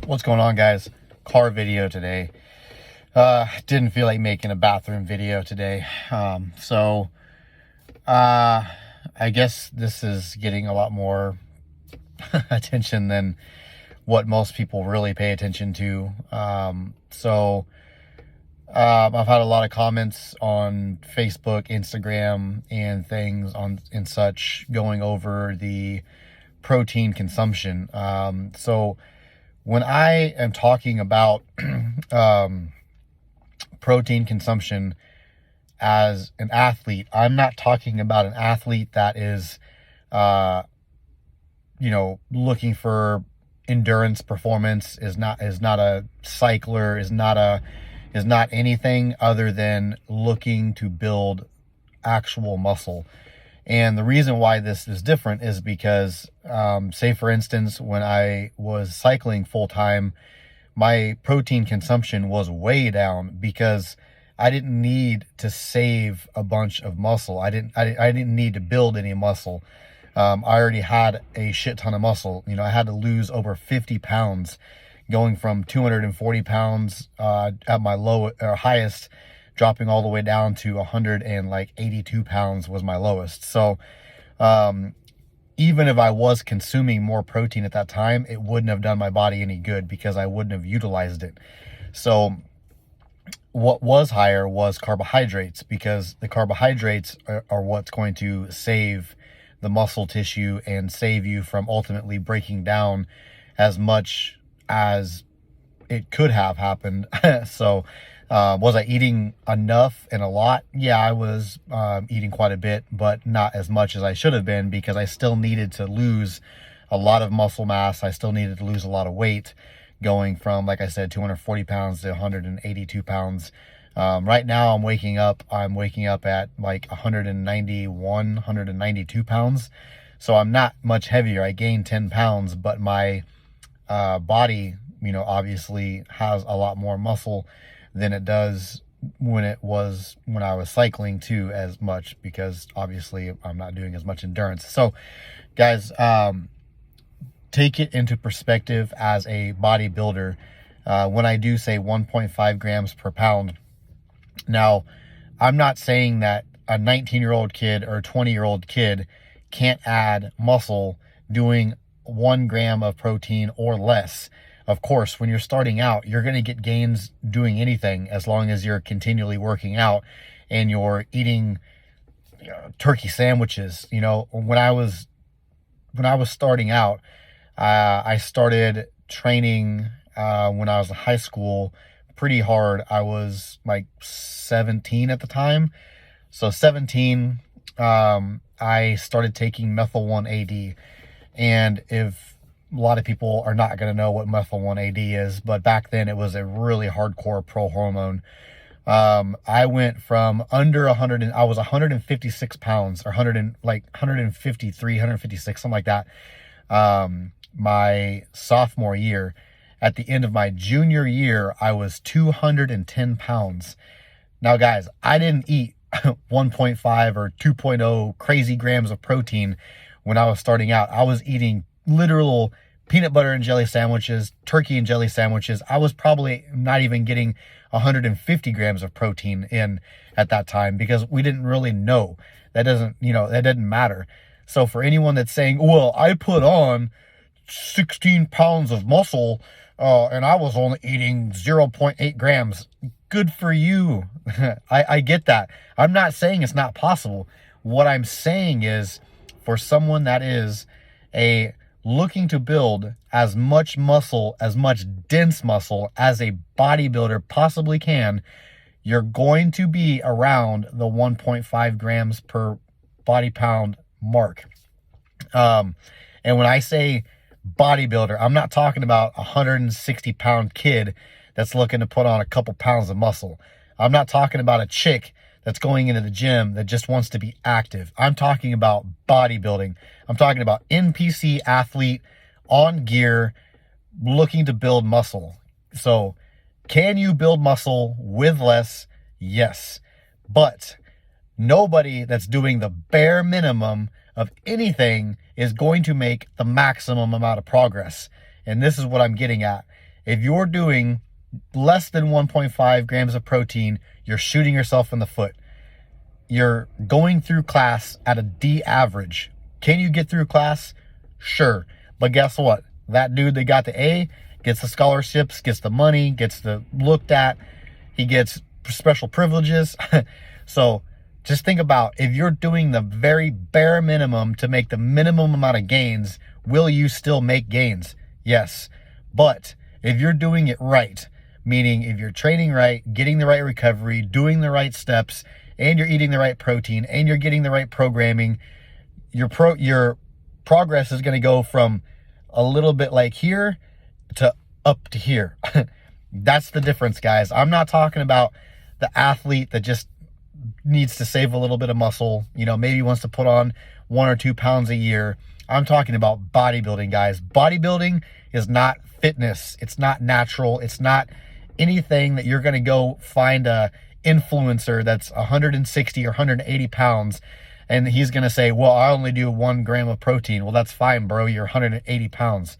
What's going on, guys? Car video today. Didn't feel like making a bathroom video today. I guess this is getting a lot more attention than what most people really pay attention to. I've had a lot of comments on Facebook, Instagram, and things and such going over the protein consumption. When I am talking about protein consumption as an athlete, I'm not talking about an athlete that is, looking for endurance performance, is not a cycler, is not anything other than looking to build actual muscle. And the reason why this is different is because, say for instance, when I was cycling full time, my protein consumption was way down because I didn't need to save a bunch of muscle. I didn't need to build any muscle. I already had a shit ton of muscle. I had to lose over 50 pounds, going from 240 pounds at my highest, dropping all the way down to 182 pounds was my lowest. So even if I was consuming more protein at that time, it wouldn't have done my body any good because I wouldn't have utilized it. So what was higher was carbohydrates, because the carbohydrates are what's going to save the muscle tissue and save you from ultimately breaking down as much as it could have happened. So was I eating enough and a lot? Yeah, I was eating quite a bit, but not as much as I should have been, because I still needed to lose a lot of muscle mass. I still needed to lose a lot of weight, going from, like I said, 240 pounds to 182 pounds. Right now I'm waking up at like 191, 192 pounds. So I'm not much heavier. I gained 10 pounds, but my body, obviously has a lot more muscle than it does when I was cycling too as much, because obviously I'm not doing as much endurance. So guys, take it into perspective as a bodybuilder. When I do say 1.5 grams per pound, now I'm not saying that a 19-year-old kid or a 20-year-old kid can't add muscle doing 1 gram of protein or less. Of course, when you're starting out, you're going to get gains doing anything, as long as you're continually working out and you're eating turkey sandwiches. When I was starting out, I started training when I was in high school pretty hard. I was like 17 at the time. So 17, I started taking methyl 1-AD. And if a lot of people are not going to know what methyl 1-AD is, but back then it was a really hardcore pro hormone. I went from under 100, and I was 156 pounds, or 153, 156, something like that. My sophomore year. At the end of my junior year, I was 210 pounds. Now guys, I didn't eat 1.5 or 2.0 crazy grams of protein when I was starting out. I was eating literal peanut butter and jelly sandwiches, turkey and jelly sandwiches. I was probably not even getting 150 grams of protein in at that time, because we didn't really know. That doesn't matter. So for anyone that's saying, well, I put on 16 pounds of muscle and I was only eating 0.8 grams. Good for you. I get that. I'm not saying it's not possible. What I'm saying is, for someone that is looking to build as much muscle, as much dense muscle as a bodybuilder possibly can, you're going to be around the 1.5 grams per body pound mark. And when I say bodybuilder, I'm not talking about a 160 pound kid that's looking to put on a couple pounds of muscle. I'm not talking about a chick that's going into the gym that just wants to be active. I'm talking about bodybuilding. I'm talking about NPC athlete on gear looking to build muscle. So can you build muscle with less? Yes. But nobody that's doing the bare minimum of anything is going to make the maximum amount of progress. And this is what I'm getting at, If you're doing less than 1.5 grams of protein, you're shooting yourself in the foot. You're going through class at a D average. Can you get through class? Sure. But guess what? That dude that got the A gets the scholarships, gets the money, gets the looked at. He gets special privileges. So just think about, if you're doing the very bare minimum to make the minimum amount of gains, will you still make gains? Yes. But if you're doing it right, meaning if you're training right, getting the right recovery, doing the right steps, and you're eating the right protein, and you're getting the right programming, your progress is going to go from a little bit like here to up to here. That's the difference, guys. I'm not talking about the athlete that just needs to save a little bit of muscle, maybe wants to put on 1 or 2 pounds a year. I'm talking about bodybuilding, guys. Bodybuilding is not fitness. It's not natural. It's not anything that you're going to go find a influencer that's 160 or 180 pounds and he's going to say, well, I only do 1 gram of protein. Well, that's fine, bro. You're 180 pounds.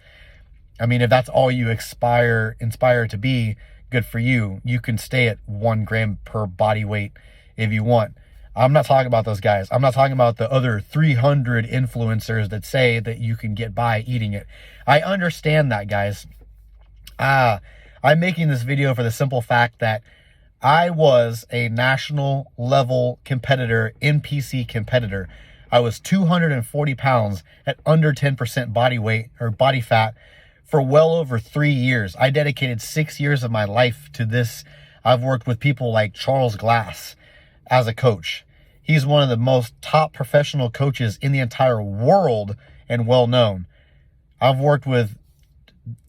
I mean, if that's all you inspire to be, good for you. You can stay at 1 gram per body weight if you want. I'm not talking about those guys. I'm not talking about the other 300 influencers that say that you can get by eating it. I understand that, guys. I'm making this video for the simple fact that I was a national level competitor, NPC competitor. I was 240 pounds at under 10% body weight or body fat for well over 3 years. I dedicated 6 years of my life to this. I've worked with people like Charles Glass as a coach. He's one of the most top professional coaches in the entire world and well known. I've worked with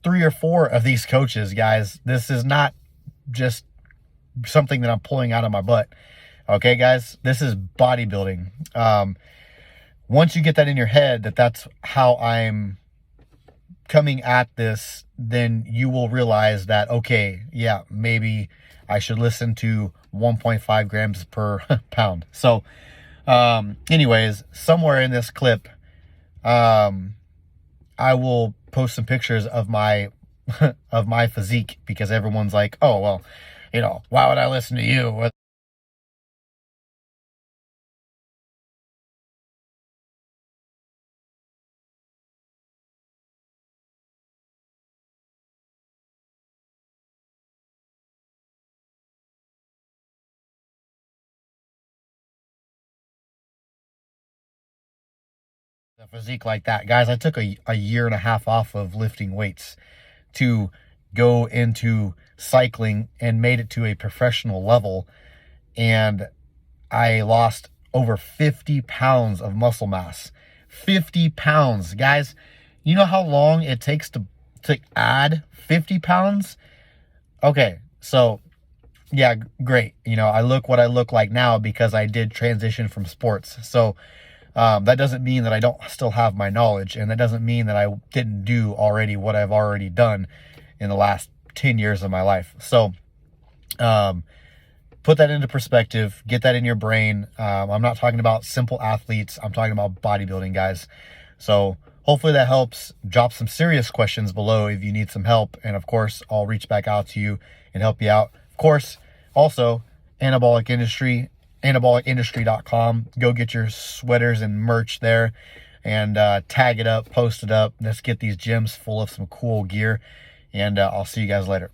3 or 4 of these coaches, guys. This is not just something that I'm pulling out of my butt. Okay, guys, this is bodybuilding. Once you get that in your head that that's how I'm coming at this, then you will realize that, okay, yeah, maybe I should listen to 1.5 grams per pound. So anyways, somewhere in this clip, I will post some pictures of my of my physique, because everyone's like, oh, well, why would I listen to you? A physique like that, guys. I took a year and a half off of lifting weights to go into cycling and made it to a professional level, and I lost over 50 pounds of muscle mass. 50 pounds, guys. You know how long it takes to add 50 pounds? Okay, so yeah, great. I look what I look like now because I did transition from sports. So that doesn't mean that I don't still have my knowledge, and that doesn't mean that I didn't do already what I've already done in the last 10 years of my life. So put that into perspective, get that in your brain. I'm not talking about simple athletes. I'm talking about bodybuilding, guys. So hopefully that helps. Drop some serious questions below if you need some help. And of course, I'll reach back out to you and help you out. Of course, also Anabolic Industry, anabolicindustry.com. Go get your sweaters and merch there and tag it up, post it up. Let's get these gyms full of some cool gear. And I'll see you guys later.